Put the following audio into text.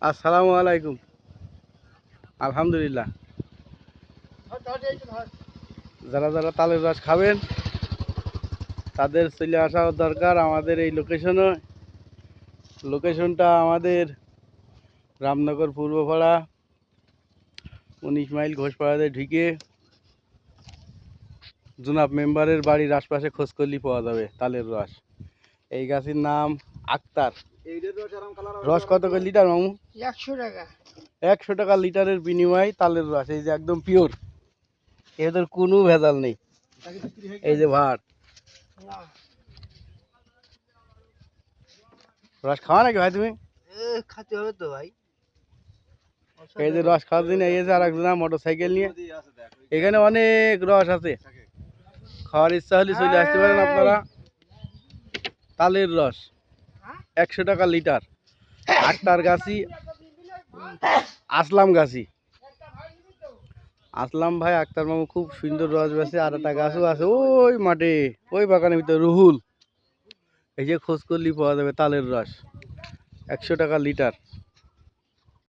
আসসালামু আলাইকুম। আলহামদুলিল্লাহ। যারা যারা তালের রস খাবেন তাদের চলে আসা দরকার আমাদের এই লোকেশনে। লোকেশনটা আমাদের রামনগর পূর্বপাড়া 19 মাইল ঘোষপাড়াতে ঢুকে জুনাব মেম্বারের বাড়ির আশপাশে খোঁজ করলেই পাওয়া যাবে তালের রস। এই গাছের নাম আক্তার। রস কত করে লিটার মামু? 100 টাকা। 100 টাকা লিটারের বিনিময়ে তালের রস, এই যে একদম পিওর, এদের কোনো ভেজাল নেই। এই যে ভাত রস খাওয়া নাকি ভাই তুমি? খেতে হবে তো ভাই। এই যে রস খাওয়ার জন্য এই যে আর একজন মোটর সাইকেল নিয়ে, এখানে অনেক রস আছে, খাওয়ার ইচ্ছা হলে চলে আসতে পারেন আপনারা। তালের রস 100 টাকা লিটার। আক্তার গাছি, আসলাম গাছি। আসলাম ভাই আক্তার মামু খুব সুন্দর রস বেছে। আর একটা গাছও আছে ওই মাঠে, ওই বাগানের ভিতরে, রুহুল। এই যে খোঁজ করলেই পাওয়া যাবে তালের রস 100 টাকা লিটার।